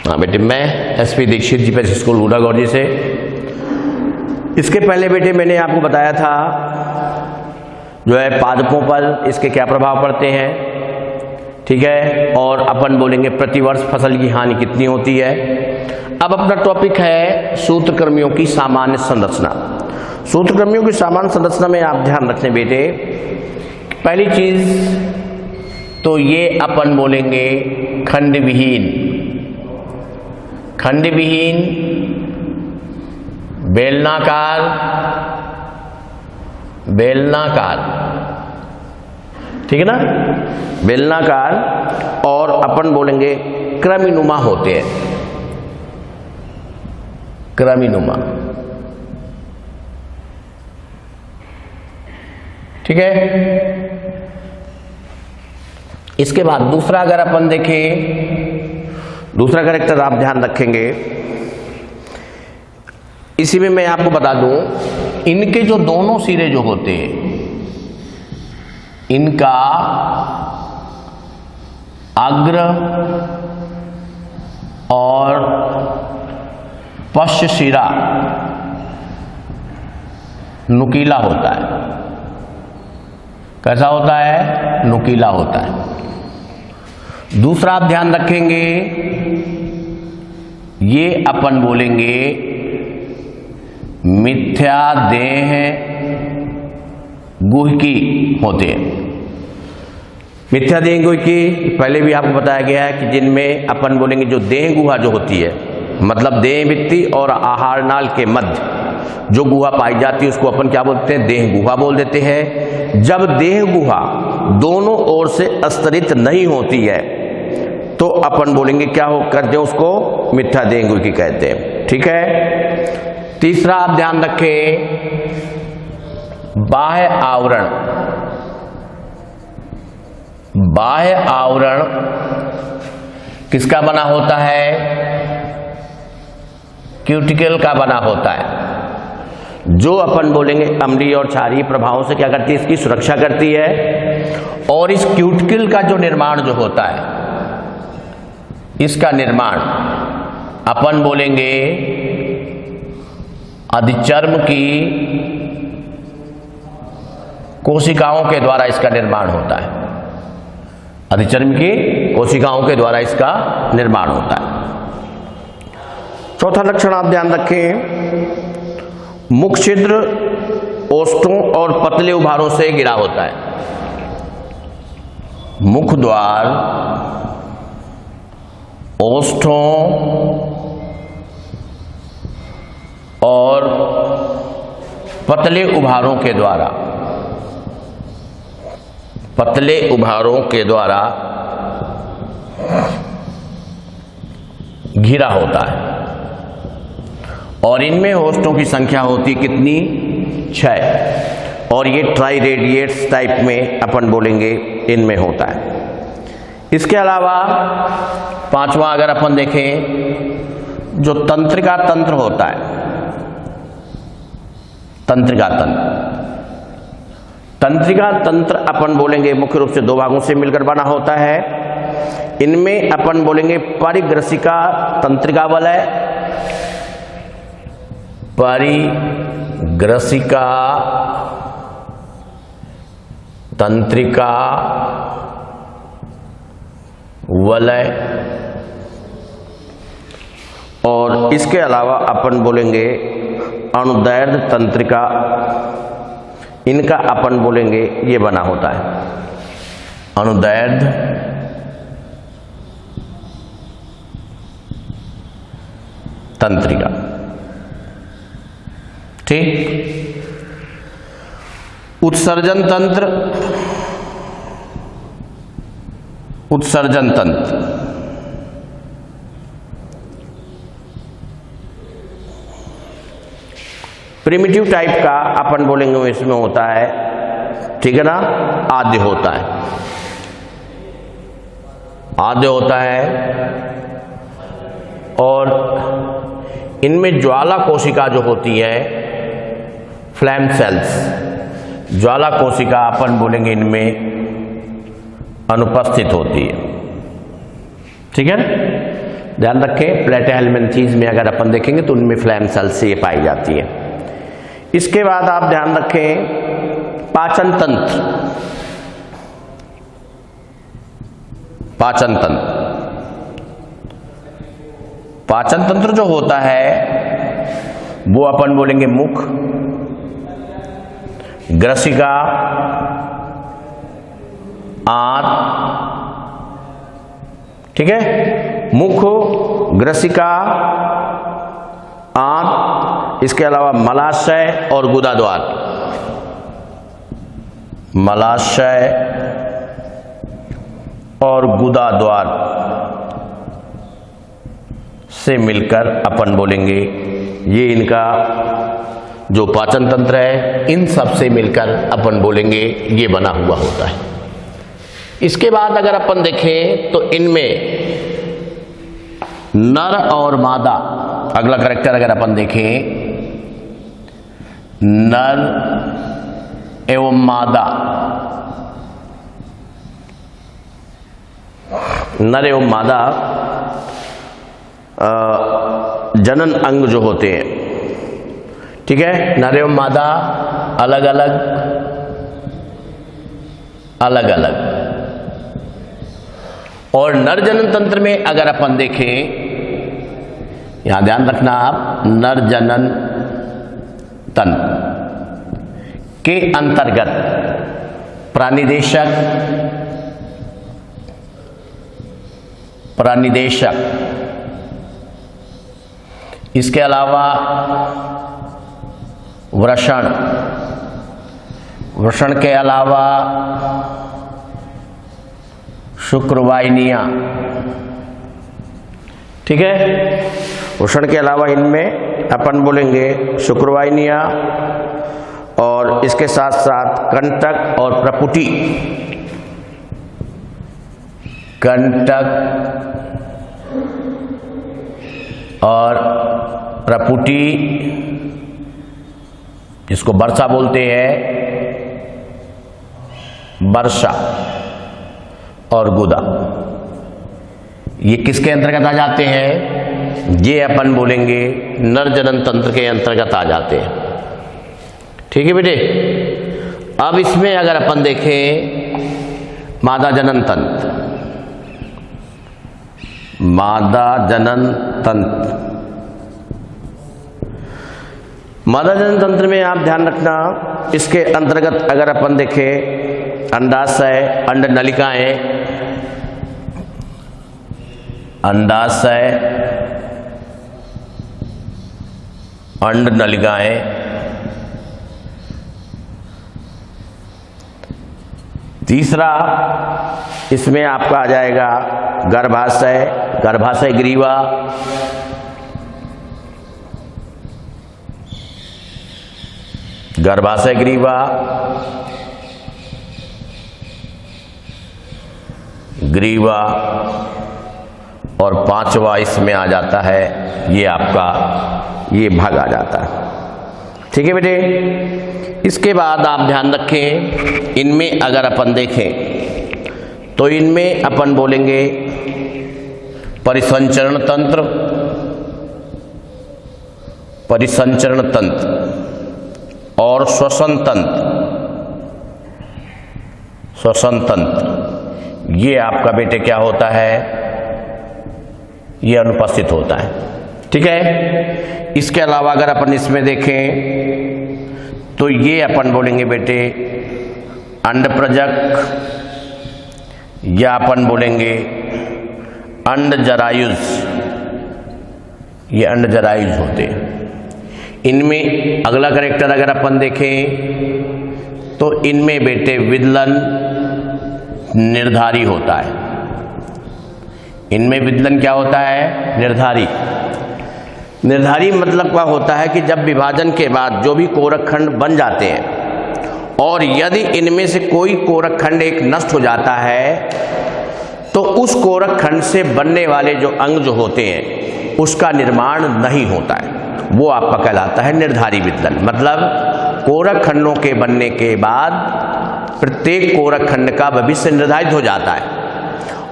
हाँ बेटे, मैं एसपी दीक्षित जीपीएस स्कूल गुड़ागौर से। इसके पहले बेटे मैंने आपको बताया था जो है पादपों पर इसके क्या प्रभाव पड़ते हैं, ठीक है, और अपन बोलेंगे प्रतिवर्ष फसल की हानि कितनी होती है। अब अपना टॉपिक है सूत्रकृमियों की सामान्य संरचना। सूत्रकृमियों की सामान्य संरचना में आप ध्यान रखते बेटे, पहली चीज तो ये अपन बोलेंगे खंड विहीन, बेलनाकार, ठीक है ना, बेलनाकार, और अपन बोलेंगे क्रमिनुमा होते हैं, क्रमिनुमा, ठीक है। इसके बाद दूसरा अगर अपन देखें, दूसरा कैरेक्टर आप ध्यान रखेंगे, इसी में मैं आपको बता दूं, इनके जो दोनों सिरे जो होते हैं, इनका अग्र और पश्च सिरा नुकीला होता है। कैसा होता है? नुकीला होता है। दूसरा आप ध्यान रखेंगे, ये अपन बोलेंगे मिथ्या देह गुहकी होते हैं। मिथ्या देह गुहकी पहले भी आपको बताया गया है कि जिनमें अपन बोलेंगे जो देह गुहा जो होती है, मतलब देह भित्ति और आहार नाल के मध्य जो गुहा पाई जाती है उसको अपन क्या बोलते हैं? देह गुहा बोल देते हैं। जब देह गुहा दोनों ओर से स्तरित नहीं होती है तो अपन बोलेंगे क्या हो करते हैं? उसको मिथ्या देह गुहकी कहते हैं, ठीक है। तीसरा आप ध्यान रखें, बाह्य आवरण, बाह्य आवरण किसका बना होता है? क्यूटिकल का बना होता है, जो अपन बोलेंगे अम्लीय और क्षारीय प्रभावों से क्या करती है? इसकी सुरक्षा करती है। और इस क्यूटिकल का जो निर्माण जो होता है, इसका निर्माण अपन बोलेंगे अधिचर्म की कोशिकाओं के द्वारा इसका निर्माण होता है। अधिचर्म की कोशिकाओं के द्वारा इसका निर्माण होता है। चौथा लक्षण आप ध्यान रखें, मुख छिद्र ओष्ठों और पतले उभारों से घिरा होता है। मुख द्वार ओष्ठों और पतले उभारों के द्वारा, पतले उभारों के द्वारा घिरा होता है। और इनमें ओष्ठों की संख्या होती कितनी? 6। और ये ट्राई रेडिएट्स टाइप में अपन बोलेंगे इनमें होता है। इसके अलावा पांचवा अगर अपन देखें, जो तंत्रिका तंत्र होता है, तंत्रिका तंत्र, तंत्रिका तंत्र अपन बोलेंगे मुख्य रूप से दो भागों से मिलकर बना होता है। इनमें अपन बोलेंगे परिग्रसिका तंत्रिका वलय, परिग्रसिका तंत्रिका वलय, और इसके अलावा अपन बोलेंगे अनुदैर्ध्य तंत्रिका, इनका अपन बोलेंगे ये बना होता है अनुदैर्ध्य तंत्रिका, ठीक। उत्सर्जन तंत्र, उत्सर्जन तंत्र प्रिमिटिव टाइप का अपन बोलेंगे इसमें होता है, ठीक है ना, आद्य होता है, आद्य होता है। और इनमें ज्वाला कोशिका जो होती है, फ्लैम सेल्स, ज्वाला कोशिका अपन बोलेंगे इनमें अनुपस्थित होती है, ठीक है। ध्यान रखें, प्लेटेहेलमिन्थेस में अगर अपन देखेंगे तो उनमें फ्लैम सेल्स ये पाई जाती है। इसके बाद आप ध्यान रखें पाचन तंत्र। पाचन तंत्र, पाचन तंत्र जो होता है वो अपन बोलेंगे मुख, ग्रसिका, आंत, ठीक है, मुख, ग्रसिका, आंत, इसके अलावा मलाशय और गुदाद्वार। मलाशय और गुदाद्वार से मिलकर अपन बोलेंगे ये इनका जो पाचन तंत्र है, इन सब से मिलकर अपन बोलेंगे ये बना हुआ होता है। इसके बाद अगर अपन देखें तो इनमें नर और मादा, अगला कैरेक्टर अगर अपन देखें नर एवं मादा, नर एवं मादा जनन अंग जो होते हैं, ठीक है, नर एवं मादा अलग अलग अलग अलग। और नर जनन तंत्र में अगर अपन देखें, यहां ध्यान रखना आप, नर जनन तंत्र के अंतर्गत प्राणिदेशक, प्राणिदेशक, इसके अलावा वृषण, वृषण के अलावा शुक्रवाहिनियां, ठीक है, वृषण के अलावा इनमें अपन बोलेंगे शुक्रवाहिनियां और इसके साथ साथ कंटक और प्रपुटी, कंटक और प्रपुटी, जिसको वर्षा बोलते हैं, वर्षा और गुदा, ये किसके अंतर्गत आ जाते हैं? ये अपन बोलेंगे नर जनन तंत्र के अंतर्गत आ जाते हैं, ठीक है बेटे। अब इसमें अगर अपन देखें मादा जनन तंत्र, मादा जनन तंत्र, मादा जनन तंत्र में आप ध्यान रखना, इसके अंतर्गत अगर अपन देखें अंडाशय, अंड नलिकाएं, अंडाशय, अंड नलिकाएं, तीसरा इसमें आपका आ जाएगा गर्भाशय, गर्भाशय ग्रीवा, गर्भाशय ग्रीवा, ग्रीवा, और पांचवा इसमें आ जाता है ये आपका ये भाग आ जाता है, ठीक है बेटे। इसके बाद आप ध्यान रखें, इनमें अगर अपन देखें तो इनमें अपन बोलेंगे परिसंचरण तंत्र, परिसंचरण तंत्र और श्वसन तंत्र, श्वसन तंत्र, ये आपका बेटे क्या होता है, ये अनुपस्थित होता है, ठीक है। इसके अलावा अगर अपन इसमें देखें तो ये अपन बोलेंगे बेटे अंडप्रजक, या अपन बोलेंगे अंडजरायुज, ये अंडजरायुज होते हैं। इनमें अगला कैरेक्टर अगर अपन देखें तो इनमें बेटे विदलन निर्धारी होता है, इनमें विदलन क्या होता है, निर्धारी। निर्धारी मतलब क्या होता है कि जब विभाजन के बाद जो भी कोरक खंड बन जाते हैं और यदि इनमें से कोई कोरक खंड एक नष्ट हो जाता है तो उस कोरक खंड से बनने वाले जो अंग जो होते हैं उसका निर्माण नहीं होता है, वो आपका कहलाता है निर्धारी विदलन। मतलब कोरक खंडों के बनने के बाद प्रत्येक कोरक खंड का भविष्य निर्धारित हो जाता है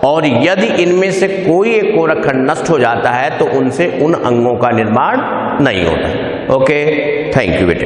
और यदि इनमें से कोई एक कोरकखंड नष्ट हो जाता है तो उनसे उन अंगों का निर्माण नहीं होता। ओके, थैंक यू बेटे।